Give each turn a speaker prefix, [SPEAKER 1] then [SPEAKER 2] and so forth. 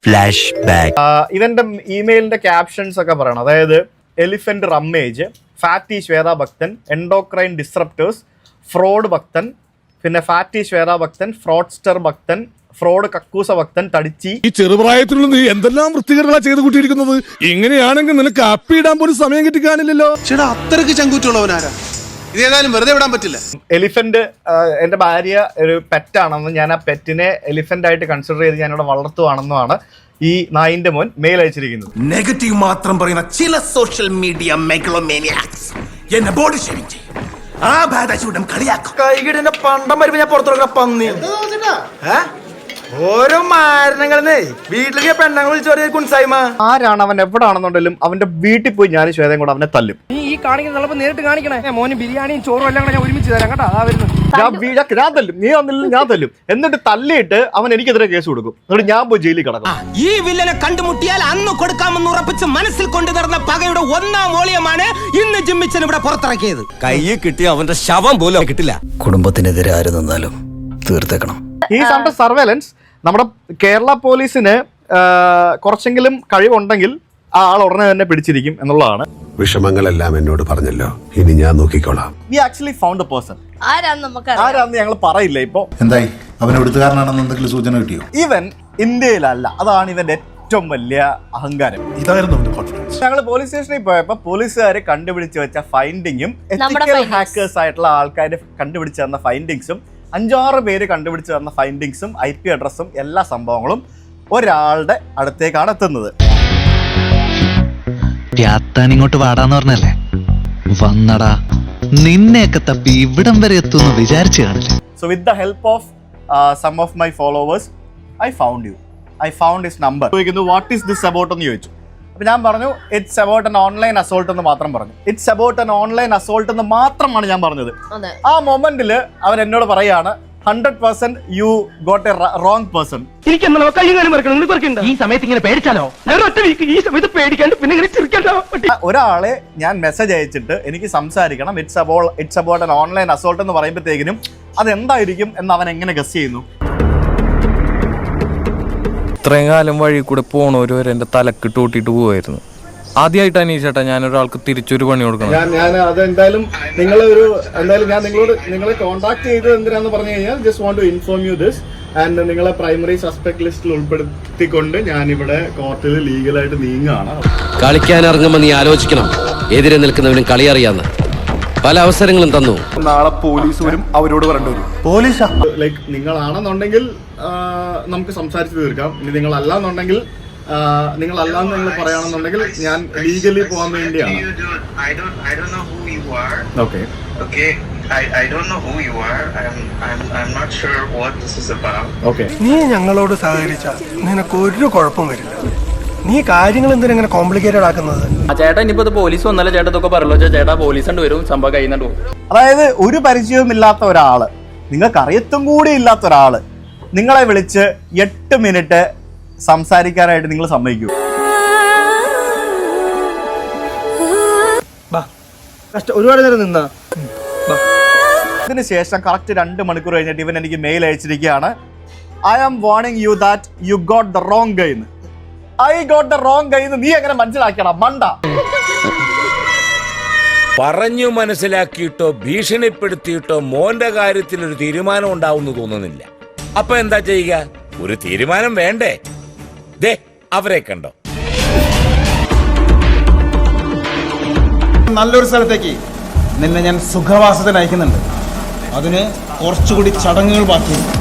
[SPEAKER 1] Flash back.
[SPEAKER 2] ഇവന്റെ ഇമെയിലിന്റെ captions ഒക്കെ പറയണം. അതായത് എലിഫന്റ് റമ്മേജ്, ഫാറ്റി ശ്വേതാ ഭക്തൻ, എൻഡോക്രൈൻ ഡിസ്റപ്റ്റേഴ്സ്, ഫ്രോഡ് ഭക്തൻ, പിന്നെ ഫാറ്റി ശ്വേതാ ഭക്തൻ, ഫ്രോഡ്സ്റ്റർ ഭക്തൻ, ഫ്രോഡ് കക്കൂസ ഭക്തൻ, തടിച്ചി.
[SPEAKER 3] ഈ ചെറുപ്രായത്തിലുള്ള നീ എന്തെല്ലാം വൃത്തികേടുകളാ ചെയ്ത് കൂട്ടിയിരിക്കുന്നത്. ഇങ്ങനെയാണെങ്കിൽ നിനക്ക് അപ്പി ഇടാൻ പോലും സമയം കിട്ടിക്കാണില്ലല്ലോ.
[SPEAKER 4] ചേട്ടാ അത്രയ്ക്ക് ചങ്കൂറ്റുള്ളവനാരാ? ഇതേതായാലും വെറുതെ വിടാൻ പറ്റില്ല.
[SPEAKER 2] എലിഫന്റ് എന്റെ ഭാര്യ ഒരു പെറ്റാണെന്നും ഞാൻ ആ പെറ്റിനെ എലിഫന്റ് ആയിട്ട് കൺസിഡർ ചെയ്ത് ഞാനിവിടെ വളർത്തുവാണെന്നുമാണ് ഈ നായിന്റെ മോൻ മെയിൽ അയച്ചിരിക്കുന്നത്.
[SPEAKER 4] നെഗറ്റീവ് മാത്രം പറയുന്ന ചില സോഷ്യൽ മീഡിയ മെഗലോമാനിയാക്സ് എന്നെ ബോഡി ഷേമിംഗ് ചെയ്യും. ആ ബാധചൂടം കളിയാക്കും.
[SPEAKER 5] കൈകിടെ പണ്ടം വരുമ്പോ ഞാൻ പുറത്തുള്ള പന്നി ഓരോ മാരണങ്ങളെ വീട്ടിലേക്ക് പെണ്ണങ്ങൾ വിളിച്ചു പറയും കുൻസായ്മ.
[SPEAKER 2] ആരാണ് അവൻ എവിടാണെന്നുണ്ടെങ്കിലും അവന്റെ വീട്ടിൽ പോയി ഞാൻ ശ്വേതയും കൂടെ അവനെ തല്ലും.
[SPEAKER 5] നീ ഈ കാണിക്കുന്ന ചിലപ്പോ നേരിട്ട് കാണിക്കണേ. മോന് ബിരിയാണിയും ചോറും എല്ലാം ഞാൻ ഒരുമിച്ച് തരാം കേട്ടോ.
[SPEAKER 2] ഞാൻ തല്ലും, നീ വന്നില്ല ഞാൻ തല്ലും. എന്നിട്ട് തല്ലിയിട്ട് അവൻ എനിക്കെതിരെ കേസ് കൊടുക്കും. എന്നിട്ട് ഞാൻ പോയി ജയിലിൽ കിടക്കും.
[SPEAKER 6] ഈ വില്ലനെ കണ്ടുമുട്ടിയാൽ അന്ന് കൊടുക്കാമെന്ന് ഉറപ്പിച്ച് മനസ്സിൽ കൊണ്ടു നടന്ന പകയുടെ ഒന്നാം മൂല്യമാണ് ഇന്ന് ജിമ്മിച്ചൻ ഇവിടെ പുറത്തിറക്കിയത്.
[SPEAKER 1] കയ്യിൽ കിട്ടിയ അവന്റെ ശവം പോലും കിട്ടില്ല.
[SPEAKER 7] കുടുംബത്തിനെതിരെ ആര് നിന്നാലും തീർത്തേക്കണം.
[SPEAKER 2] ഈ അണ്ടർ സർവേലൻസ്. നമ്മുടെ കേരള പോലീസിന് കുറച്ചെങ്കിലും കഴിവുണ്ടെങ്കിൽ ആ ആൾ ഉടനെ തന്നെ പിടിച്ചിരിക്കും എന്നുള്ളതാണ്.
[SPEAKER 4] വിഷമങ്ങളെല്ലാം എന്നോട് പറഞ്ഞല്ലോ, ഇനി ഞാൻ നോക്കിക്കോളാം.
[SPEAKER 2] We actually found A person.
[SPEAKER 8] ആരാന്ന്
[SPEAKER 2] ഞങ്ങൾ പറയില്ല. ഇപ്പൊ
[SPEAKER 9] എന്തായി അവൻ എവിടുത്തുകാരനാണെന്ന് എന്തെങ്കിലും സൂചന കിട്ടിയോ?
[SPEAKER 2] ഇവൻ ഇന്ത്യയിലല്ല, അതാണ് ഇവന്റെ ഏറ്റവും വലിയ അഹങ്കാരം.
[SPEAKER 9] ഇതായിരുന്നു അവന്റെ കോൺഫിഡൻസ്.
[SPEAKER 2] ഞങ്ങൾ പോലീസ് സ്റ്റേഷനിൽ പോയപ്പോ പോലീസുകാർ കണ്ടുപിടിച്ച് വെച്ച ഫൈൻഡിങ്ങും എത്തിക്കൽ ഹാക്കേഴ്സ് ആയിട്ടുള്ള ആൾക്കാർ കണ്ടുപിടിച്ച് തന്ന ഫൈൻഡിങ്സും 5-6 പേര് കണ്ടുപിടിച്ച് തന്ന ഫൈൻഡിങ്സും IP അഡ്രസ്സും എല്ലാ സംഭവങ്ങളും ഒരാളുടെ അടുത്തേക്കാണ് എത്തുന്നത്.
[SPEAKER 7] ഇങ്ങോട്ട് വാടാന്ന് പറഞ്ഞല്ലേ, വന്നടാ. നിന്നെയൊക്കെ തപ്പി ഇവിടം വരെ എത്തുന്നു വിചാരിച്ചു കാണില്ല.
[SPEAKER 2] So with the help of some of my followers, I found you. I found his number. ചോദിക്കുന്നു what is this about എന്ന് ചോദിച്ചു. അപ്പോൾ ഞാൻ പറഞ്ഞു it's about an online assault എന്ന് മാത്രം പറഞ്ഞു. It's about an online assault എന്ന് മാത്രമാണ് ഞാൻ പറഞ്ഞത്. ആ മൊമെന്റിൽ അവൻ എന്നോട് പറയാണ് 100% you got a wrong person.
[SPEAKER 5] ഈ സമയത്ത് ഇങ്ങനെ പേടിച്ചാലോ? ഈ സമയത്ത് പേടിക്കാണ്ട് പിന്നെ ഇങ്ങനെ ചിരിക്കണ്ടോ?
[SPEAKER 2] ഒരാളെ ഞാൻ മെസ്സേജ് അയച്ചിട്ട് എനിക്ക് സംസാരിക്കണം, it's about an online assault എന്ന് പറയുമ്പോഴത്തേക്കിനും അതെന്തായിരിക്കും എന്ന് അവൻ എങ്ങനെ ഗസ് ചെയ്യുന്നു?
[SPEAKER 10] ഇത്രയും കാലം വഴി കൂടെ പോണവര് വരെ എന്റെ തലക്കിട്ട് കൂട്ടിയിട്ട് പോവായിരുന്നു. ആദ്യമായിട്ട് അനീഷേട്ടാ ഞാനൊരാൾക്ക് തിരിച്ചൊരു പണി കൊടുക്കണം.
[SPEAKER 2] ഞാൻ അത് എന്തായാലും ഞാൻ നിങ്ങളെ കോൺടാക്ട് ചെയ്തത് എന്തിനാന്ന് പറഞ്ഞു കഴിഞ്ഞാൽ just want to inform you this and നിങ്ങളെ പ്രൈമറി സസ്പെക്ട് ലിസ്റ്റിൽ ഉൾപ്പെടുത്തിക്കൊണ്ട് ഞാൻ ഇവിടെ കോർട്ടിൽ ലീഗലായിട്ട് നീങ്ങുകയാണ്.
[SPEAKER 6] കളിക്കാൻ ഇറങ്ങുമ്പോ നീ ആലോചിക്കണം, എതിരെ നിൽക്കുന്നവനും കളി അറിയാന്ന്. പല അവസരങ്ങളും തന്നു.
[SPEAKER 9] നാളെ പോലീസ് വരും, അവരോട് പറയേണ്ടി വരും. പോലീസാ
[SPEAKER 2] ലൈക്ക് നിങ്ങളാണെന്നുണ്ടെങ്കിൽ നമുക്ക് സംസാരിച്ച് തീർക്കാം. ഇനി നിങ്ങളല്ലാന്നുണ്ടെങ്കിൽ നിങ്ങൾ പറയുകയാണെന്നുണ്ടെങ്കിൽ ഞാൻ ലീഗലി പോകാൻ വേണ്ടിയാണ്. ഓക്കെ
[SPEAKER 5] നീ ഞങ്ങളോട് സഹകരിച്ചാൽ നിനക്ക് ഒരു കുഴപ്പം വരില്ല. നീ കാര്യങ്ങൾ എന്തിനാ കോംപ്ലിക്കേറ്റഡ് ആക്കുന്നത്?
[SPEAKER 10] ചേട്ടാ ഇനിയിപ്പോ പോലീസ് വന്നാലേ ചേട്ടാ ഇതൊക്കെ പറയല്ലോ. ചേട്ടാ പോലീസ് കൊണ്ട് വരും, സംഭവം കഴിയുന്നുണ്ട് പോകും.
[SPEAKER 2] അതായത് ഒരു പരിചയവും ഇല്ലാത്ത ഒരാള്, നിങ്ങൾക്ക് അറിയത്തും കൂടി ഇല്ലാത്ത ഒരാള് നിങ്ങളെ വിളിച്ച് 8 മിനിറ്റ് സംസാരിക്കാനായിട്ട് നിങ്ങൾ സമ്മതിക്കൂ?
[SPEAKER 5] ഒരുപാട് നേരം നിന്നാ.
[SPEAKER 2] ഇതിന് ശേഷം കറക്റ്റ് 2 മണിക്കൂർ കഴിഞ്ഞിട്ട് ഇവൻ എനിക്ക് മെയിൽ അയച്ചിരിക്കുകയാണ്. I am warning you that you got the wrong guy. I got the wrong guy നീ എങ്ങനെ മനസ്സിലാക്കണം മണ്ട?
[SPEAKER 3] പറഞ്ഞു മനസ്സിലാക്കിയിട്ടോ ഭീഷണിപ്പെടുത്തിയിട്ടോ മോന്റെ കാര്യത്തിൽ ഒരു തീരുമാനം ഉണ്ടാവുമെന്ന് തോന്നുന്നില്ല. അപ്പൊ എന്താ ചെയ്യുക? ഒരു തീരുമാനം വേണ്ടേ? ദേ അവരെ കണ്ടോ.
[SPEAKER 9] നല്ലൊരു സ്ഥലത്തേക്ക് നിന്നെ ഞാൻ സുഖവാസത്തിന് അയക്കുന്നുണ്ട്. അതിന് കുറച്ചുകൂടി ചടങ്ങുകൾ ബാക്കിയുണ്ട്.